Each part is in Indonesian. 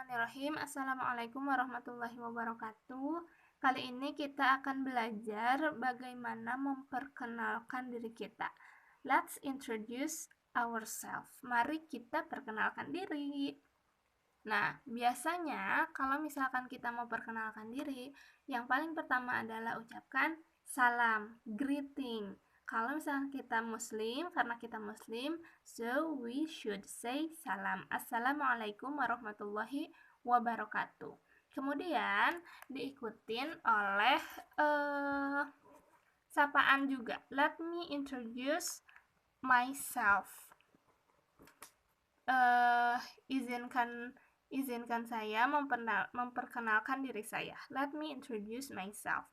Bismillahirrahmanirrahim. Assalamualaikum warahmatullahi wabarakatuh. Kali ini kita akan belajar bagaimana memperkenalkan diri kita. Let's introduce ourselves. Mari kita perkenalkan diri. Nah, biasanya kalau misalkan kita mau perkenalkan diri, yang paling pertama adalah ucapkan salam, greeting. Kalau misalkan kita muslim, karena kita muslim, so we should say salam. Assalamualaikum warahmatullahi wabarakatuh. Kemudian diikutin oleh sapaan juga. Let me introduce myself. Izinkan saya memperkenalkan diri saya. Let me introduce myself.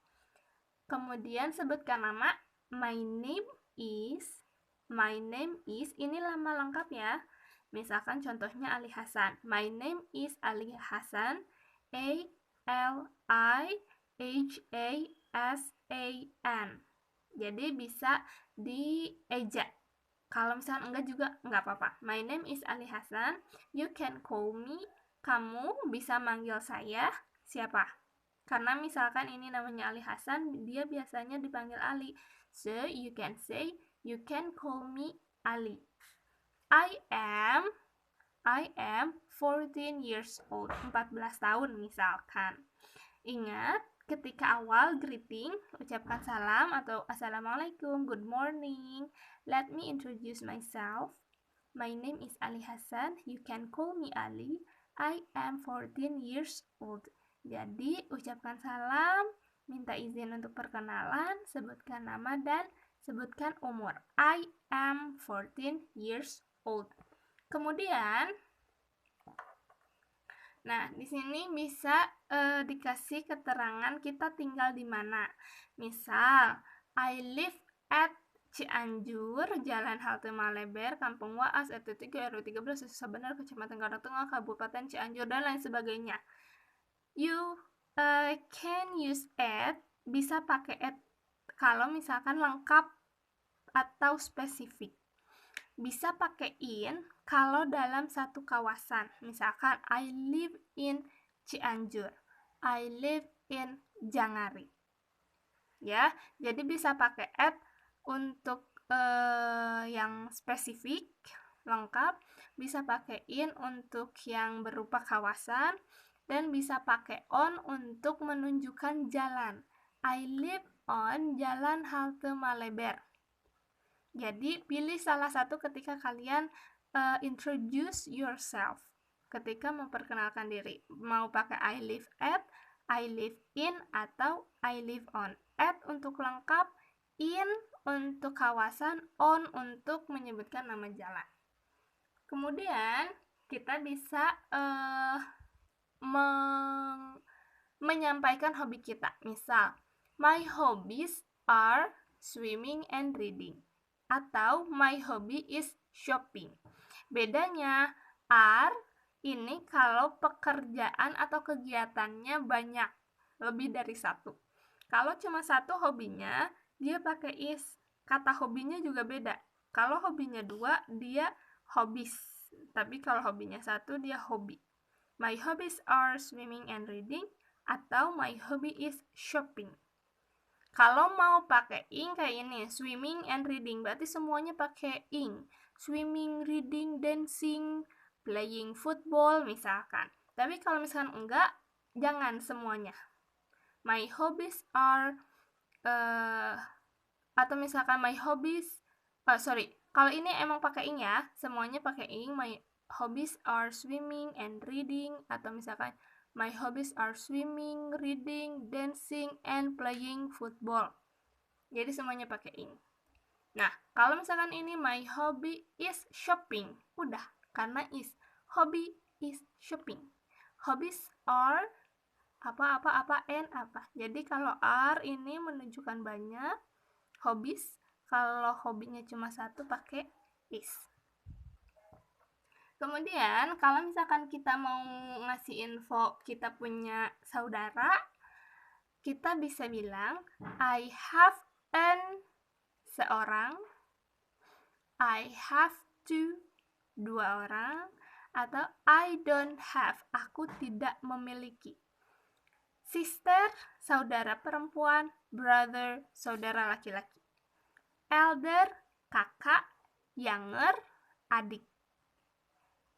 Kemudian sebutkan nama. My name is. Ini nama lengkap ya. Misalkan contohnya Ali Hasan. My name is Ali Hasan. ALIHASAN. Jadi bisa dieja. Kalau misalkan enggak juga enggak apa-apa. My name is Ali Hasan. You can call me. Kamu bisa manggil saya siapa? Karena misalkan ini namanya Ali Hasan, dia biasanya dipanggil Ali. So, you can say, you can call me Ali. I am 14 years old. 14 tahun misalkan. Ingat, ketika awal greeting, ucapkan salam atau assalamualaikum, good morning. Let me introduce myself. My name is Ali Hasan. You can call me Ali. I am 14 years old. Jadi, ucapkan salam, minta izin untuk perkenalan, sebutkan nama dan sebutkan umur. I am 14 years old. Kemudian, nah, di sini bisa dikasih keterangan kita tinggal di mana. Misal, I live at Cianjur, Jalan Halte Maleber, Kampung Waas, RT 3, RW 13, Desa Benar, Kecamatan Karang Tengah, Kabupaten Cianjur, dan lain sebagainya. You can use at, bisa pakai at kalau misalkan lengkap atau spesifik. Bisa pakai in kalau dalam satu kawasan. Misalkan I live in Cianjur, I live in Jangari. Ya, jadi bisa pakai at untuk yang spesifik lengkap, bisa pakai in untuk yang berupa kawasan, dan bisa pakai on untuk menunjukkan jalan. I live on Jalan Halte Maleber. Jadi pilih salah satu ketika kalian introduce yourself, ketika memperkenalkan diri. Mau pakai I live at, I live in, atau I live on. At untuk lengkap, in untuk kawasan, on untuk menyebutkan nama jalan. Kemudian kita bisa menyampaikan hobi kita. Misal, my hobbies are swimming and reading. Atau my hobby is shopping. Bedanya, are ini kalau pekerjaan atau kegiatannya banyak, lebih dari satu. Kalau cuma satu hobinya, dia pakai is. Kata hobinya juga beda. Kalau hobinya dua, dia hobbies. Tapi kalau hobinya satu, dia hobi. My hobbies are swimming and reading, atau my hobby is shopping. Kalau mau pakai ing kayak ini, swimming and reading, berarti semuanya pakai ing. Swimming, reading, dancing, playing football misalkan. Tapi kalau misalkan enggak, jangan semuanya. My hobbies are atau misalkan my hobbies kalau ini emang pakai ing ya, semuanya pakai ing. My hobbies are swimming and reading, atau misalkan my hobbies are swimming, reading, dancing, and playing football. Jadi semuanya pakai ing. Nah, kalau misalkan ini my hobby is shopping, udah, karena is. Hobby is shopping. Hobbies are apa and apa. Jadi kalau are ini menunjukkan banyak. Hobbies, kalau hobinya cuma satu pakai is. Kemudian kalau misalkan kita mau ngasih info kita punya saudara, kita bisa bilang I have an seorang, I have two dua orang, atau I don't have, aku tidak memiliki. Sister, saudara perempuan. Brother, saudara laki-laki. Elder, kakak. Younger, adik.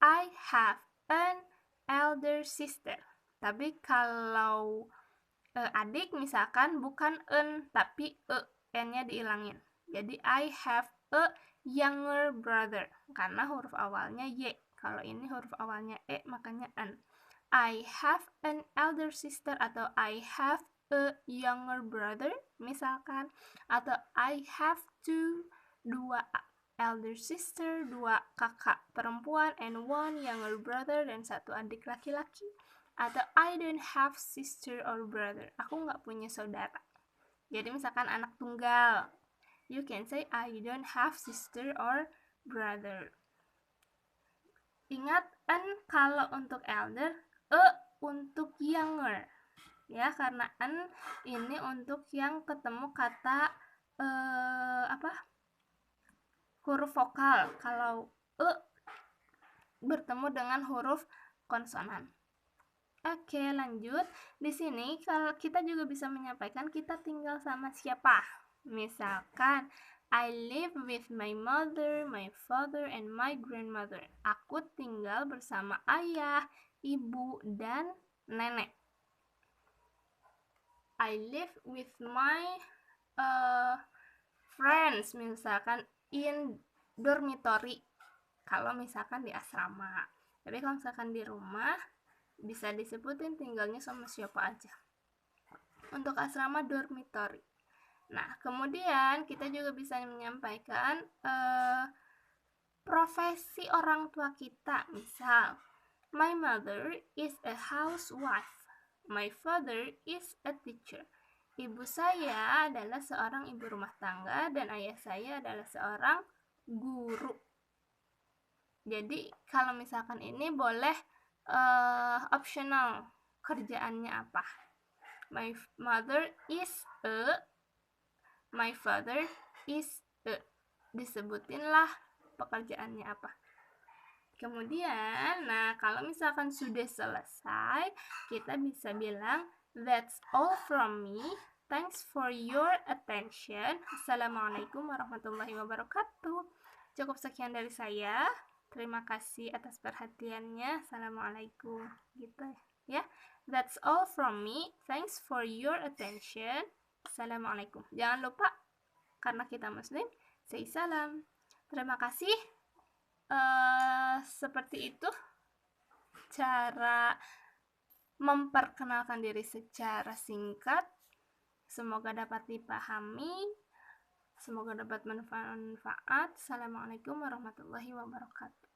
I have an elder sister. Tapi kalau adik misalkan bukan an tapi n-nya diilangin. Jadi I have a younger brother karena huruf awalnya y. Kalau ini huruf awalnya e makanya an. I have an elder sister atau I have a younger brother misalkan, atau I have dua elder sister, dua kakak perempuan, and one younger brother, dan satu adik laki-laki. Atau I don't have sister or brother, aku nggak punya saudara. Jadi misalkan anak tunggal, you can say I don't have sister or brother. Ingat, an kalau untuk elder, untuk younger, ya, karena an ini untuk yang ketemu kata huruf vokal. Kalau bertemu dengan huruf konsonan. Oke, lanjut. Di sini kalau kita juga bisa menyampaikan kita tinggal sama siapa. Misalkan I live with my mother, my father, and my grandmother. Aku tinggal bersama ayah, ibu, dan nenek. I live with my friends, misalkan in dormitory. Kalau misalkan di asrama. Tapi kalau misalkan di rumah, bisa disebutin tinggalnya sama siapa aja. Untuk asrama dormitory. Nah, kemudian kita juga bisa menyampaikan profesi orang tua kita. Misal, my mother is a housewife. My father is a teacher. Ibu saya adalah seorang ibu rumah tangga dan ayah saya adalah seorang guru. Jadi kalau misalkan ini boleh optional, kerjaannya apa. My mother is a, my father is a. Disebutinlah pekerjaannya apa. Kemudian, nah kalau misalkan sudah selesai, kita bisa bilang that's all from me. Thanks for your attention. Assalamualaikum warahmatullahi wabarakatuh. Cukup sekian dari saya. Terima kasih atas perhatiannya. Assalamualaikum. Gitu ya. That's all from me. Thanks for your attention. Assalamualaikum. Jangan lupa, karena kita muslim, say salam. Terima kasih. Seperti itu cara memperkenalkan diri secara singkat. Semoga dapat dipahami. Semoga dapat manfaat. Assalamualaikum warahmatullahi wabarakatuh.